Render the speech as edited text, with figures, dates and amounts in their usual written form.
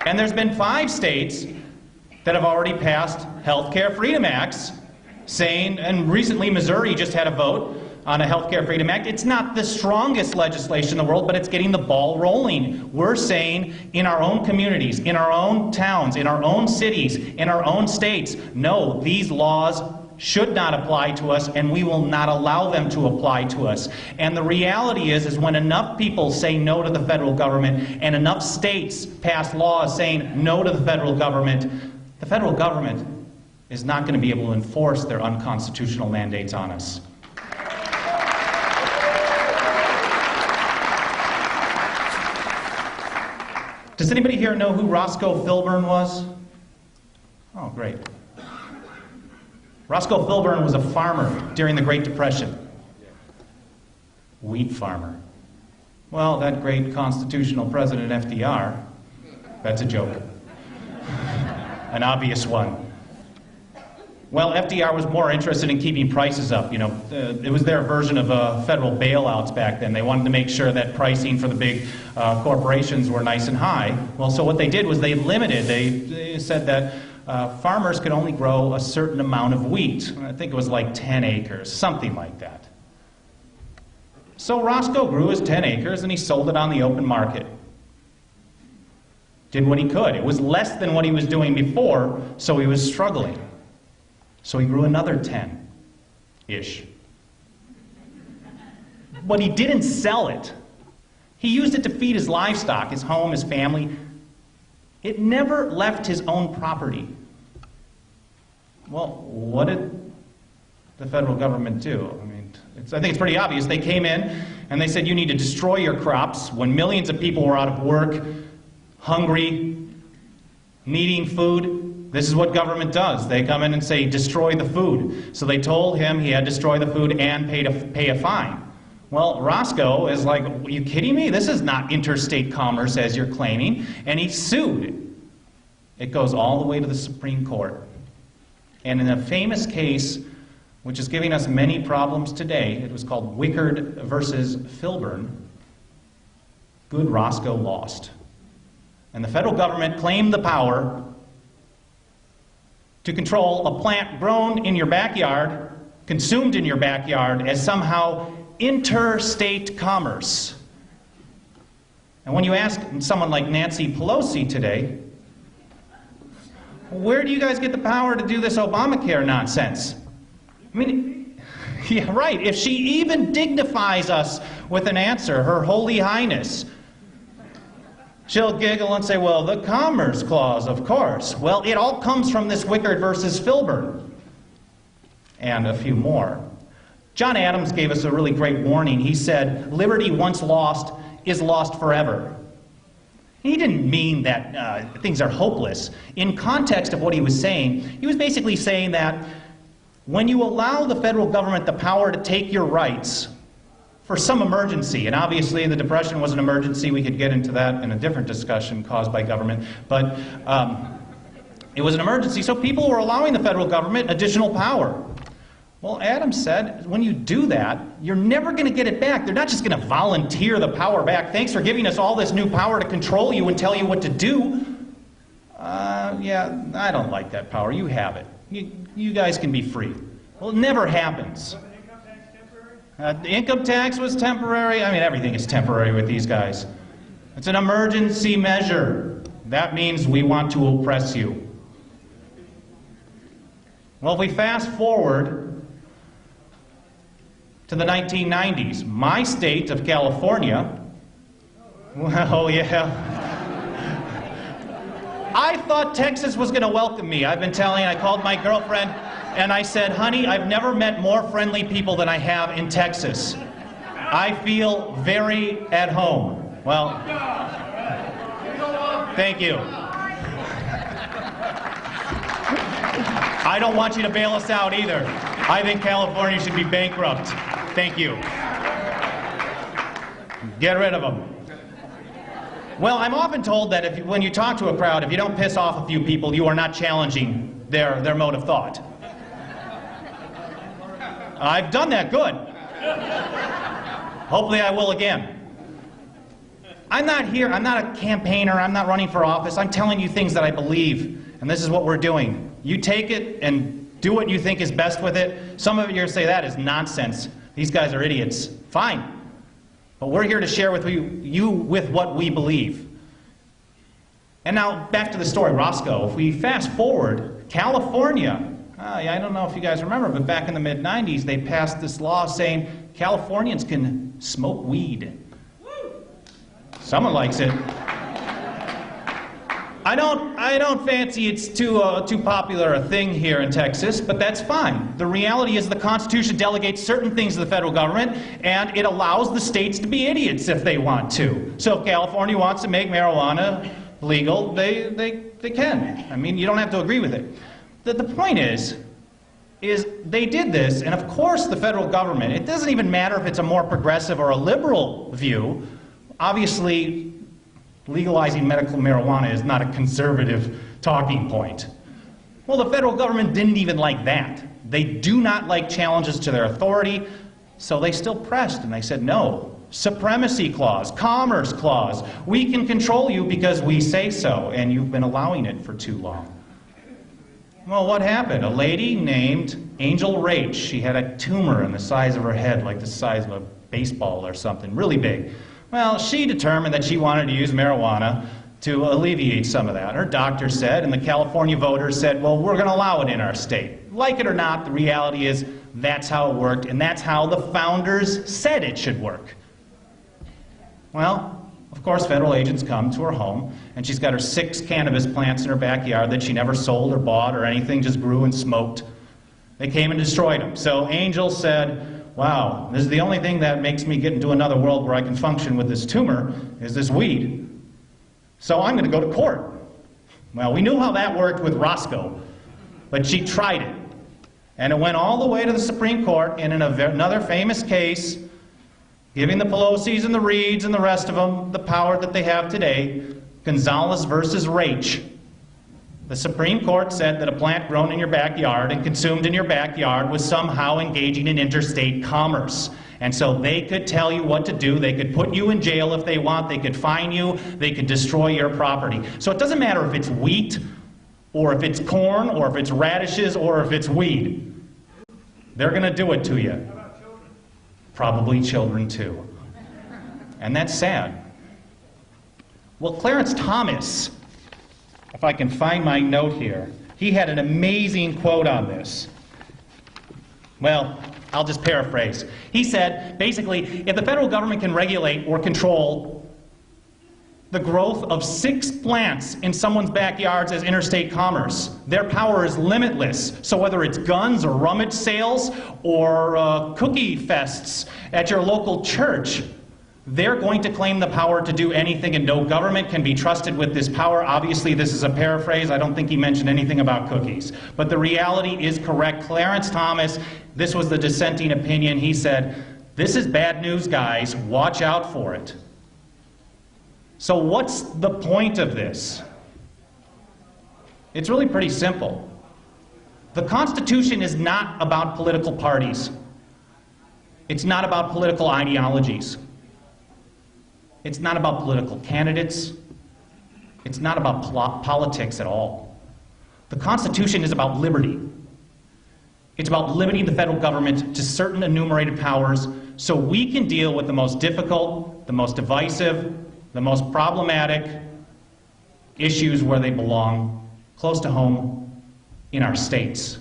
And there's been 5 states that have already passed healthcare freedom acts saying, and recently Missouri just had a vote on a healthcare freedom act. It's not the strongest legislation in the world, but it's getting the ball rolling. We're saying in our own communities, in our own towns, in our own cities, in our own states, no, these laws should not apply to us, and we will not allow them to apply to us. And the reality is when enough people say no to the federal government and enough states pass laws saying no to the federal government is not going to be able to enforce their unconstitutional mandates on us. Does anybody here know who Roscoe Filburn was? Oh, great. Roscoe Filburn was a farmer during the Great Depression. Wheat farmer. Well, that great constitutional president FDR, that's a joke. An obvious one. Well, FDR was more interested in keeping prices up. You know, it was their version of federal bailouts back then. They wanted to make sure that pricing for the big corporations were nice and high. Well, so what they did was they said that farmers could only grow a certain amount of wheat. I think it was like 10 acres, something like that. So Roscoe grew his 10 acres and he sold it on the open market. Did what he could. It was less than what he was doing before, so he was struggling. So he grew another 10-ish. But he didn't sell it. He used it to feed his livestock, his home, his family. It never left his own property. Well, what did the federal government do? I mean, I think it's pretty obvious. They came in and they said, you need to destroy your crops when millions of people were out of work, hungry, needing food. This is what government does. They come in and say, destroy the food. So they told him he had to destroy the food and pay a fine. Well, Roscoe is like, are you kidding me? This is not interstate commerce as you're claiming. And he sued. It goes all the way to the Supreme Court. And in a famous case, which is giving us many problems today, it was called Wickard versus Filburn, good Roscoe lost. And the federal government claimed the power to control a plant grown in your backyard, consumed in your backyard, as somehow interstate commerce. And when you ask someone like Nancy Pelosi today, where do you guys get the power to do this Obamacare nonsense? I mean, yeah, right. If she even dignifies us with an answer, Her Holy Highness, she'll giggle and say, well, the Commerce Clause, of course. Well, it all comes from this Wickard versus Filburn. And a few more. John Adams gave us a really great warning. He said, liberty once lost is lost forever. He didn't mean that things are hopeless. In context of what he was saying, he was basically saying that when you allow the federal government the power to take your rights for some emergency, and obviously the Depression was an emergency, we could get into that in a different discussion caused by government, but it was an emergency, so people were allowing the federal government additional power. Well, Adams said, when you do that, you're never going to get it back. They're not just going to volunteer the power back. Thanks for giving us all this new power to control you and tell you what to do. Yeah, I don't like that power. You have it. You guys can be free. Well, it never happens. The income tax was temporary. I mean, everything is temporary with these guys. It's an emergency measure. That means we want to oppress you. Well, if we fast forward to the 1990s, my state of California, well, yeah, I thought Texas was going to welcome me. I called my girlfriend and I said, honey, I've never met more friendly people than I have in Texas. I feel very at home. Well, thank you. I don't want you to bail us out either. I think California should be bankrupt. Thank you. Get rid of them. Well, I'm often told that when you talk to a crowd, if you don't piss off a few people, you are not challenging their mode of thought. I've done that good. Hopefully I will again. I'm not here, I'm not a campaigner, I'm not running for office. I'm telling you things that I believe, and this is what we're doing. You take it and do what you think is best with it. Some of you are going to say that is nonsense. These guys are idiots. Fine. But we're here to share with you with what we believe. And now, back to the story, Roscoe. If we fast forward, California, I don't know if you guys remember, but back in the mid-90s, they passed this law saying Californians can smoke weed. Someone likes it. I don't fancy it's too popular a thing here in Texas, but that's fine. The reality is the Constitution delegates certain things to the federal government, and it allows the states to be idiots if they want to. So if California wants to make marijuana legal, they can. I mean, you don't have to agree with it. The point is they did this, and of course the federal government, it doesn't even matter if it's a more progressive or a liberal view. Obviously, legalizing medical marijuana is not a conservative talking point. Well, the federal government didn't even like that. They do not like challenges to their authority, so they still pressed, and they said, no. Supremacy clause, commerce clause, we can control you because we say so, and you've been allowing it for too long. Well, what happened? A lady named Angel Rach, she had a tumor in the size of her head, like the size of a baseball or something, really big. Well, she determined that she wanted to use marijuana to alleviate some of that. Her doctor said, and the California voters said, well, we're going to allow it in our state. Like it or not, the reality is that's how it worked, and that's how the founders said it should work. Well, of course, federal agents come to her home, and she's got her 6 cannabis plants in her backyard that she never sold or bought or anything, just grew and smoked. They came and destroyed them. So Angel said, wow, this is the only thing that makes me get into another world where I can function with this tumor, is this weed. So I'm going to go to court. Well, we knew how that worked with Roscoe, but she tried it. And it went all the way to the Supreme Court, and in another famous case, giving the Pelosi's and the Reeds and the rest of them the power that they have today, Gonzalez versus Rach. The Supreme Court said that a plant grown in your backyard and consumed in your backyard was somehow engaging in interstate commerce. And so they could tell you what to do, they could put you in jail if they want, they could fine you, they could destroy your property. So it doesn't matter if it's wheat, or if it's corn, or if it's radishes, or if it's weed. They're going to do it to you. Probably children too. And that's sad. Well, Clarence Thomas, if I can find my note here, he had an amazing quote on this. Well, I'll just paraphrase. He said, basically, if the federal government can regulate or control the growth of 6 plants in someone's backyards as interstate commerce, their power is limitless. So whether it's guns or rummage sales or cookie fests at your local church, they're going to claim the power to do anything, and no government can be trusted with this power. Obviously, this is a paraphrase. I don't think he mentioned anything about cookies. But the reality is correct. Clarence Thomas, this was the dissenting opinion. He said, this is bad news, guys. Watch out for it. So what's the point of this? It's really pretty simple. The Constitution is not about political parties. It's not about political ideologies. It's not about political candidates. It's not about politics at all. The Constitution is about liberty. It's about limiting the federal government to certain enumerated powers so we can deal with the most difficult, the most divisive, the most problematic issues where they belong, close to home, in our states.